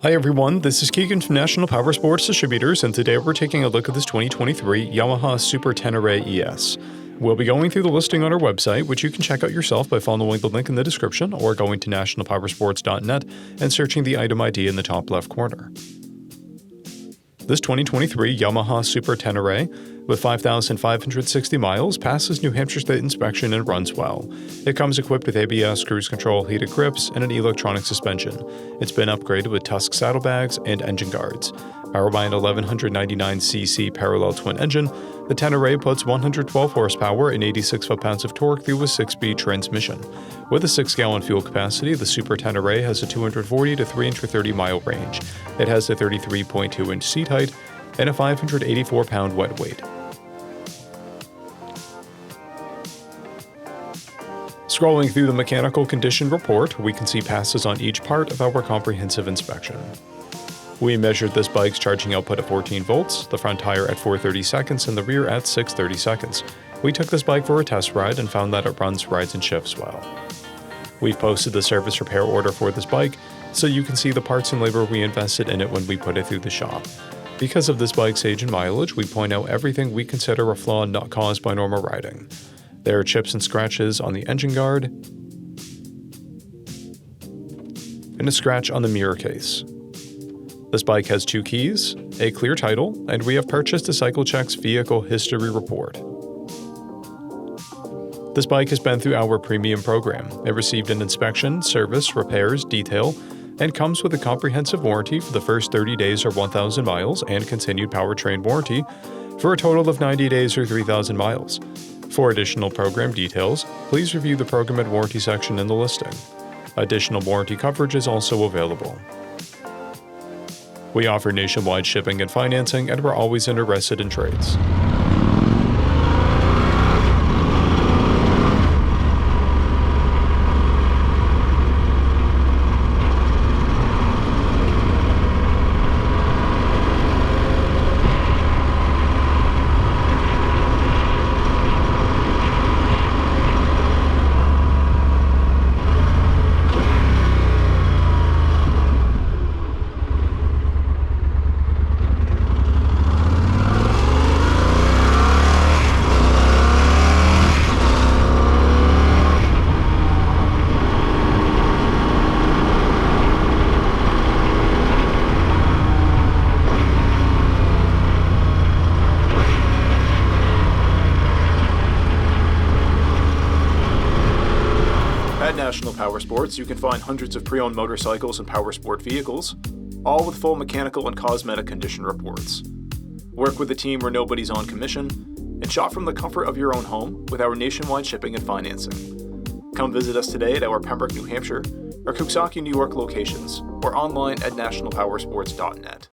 Hi everyone, this is Keegan from National Powersports Distributors, and today we're taking a look at this 2023 Yamaha Super Tenere ES. We'll be going through the listing on our website, which you can check out yourself by following the link in the description or going to nationalpowersports.net and searching the item ID in the top left corner. This 2023 Yamaha Super Tenere, with 5,560 miles, passes New Hampshire State inspection and runs well. It comes equipped with ABS, cruise control, heated grips, and an electronic suspension. It's been upgraded with Tusk saddlebags and engine guards. Powered by an 1199cc parallel twin engine, the Tenere puts 112 horsepower and 86 foot-pounds of torque through a 6-speed transmission. With a 6-gallon fuel capacity, the Super Tenere has a 240 to 330-mile range. It has a 33.2-inch seat height and a 584-pound wet weight. Scrolling through the mechanical condition report, we can see passes on each part of our comprehensive inspection. We measured this bike's charging output at 14 volts, the front tire at 430 seconds, and the rear at 630 seconds. We took this bike for a test ride and found that it runs, rides, and shifts well. We've posted the service repair order for this bike, so you can see the parts and labor we invested in it when we put it through the shop. Because of this bike's age and mileage, we point out everything we consider a flaw not caused by normal riding. There are chips and scratches on the engine guard, and a scratch on the mirror case. This bike has 2 keys, a clear title, and we have purchased a CycleCheck's vehicle history report. This bike has been through our premium program. It received an inspection, service, repairs, detail, and comes with a comprehensive warranty for the first 30 days or 1,000 miles and continued powertrain warranty for a total of 90 days or 3,000 miles. For additional program details, please review the program and warranty section in the listing. Additional warranty coverage is also available. We offer nationwide shipping and financing, and we're always interested in trades. At National Powersports, you can find hundreds of pre-owned motorcycles and powersport vehicles, all with full mechanical and cosmetic condition reports. Work with a team where nobody's on commission, and shop from the comfort of your own home with our nationwide shipping and financing. Come visit us today at our Pembroke, New Hampshire, or Coxsackie, New York locations, or online at nationalpowersports.net.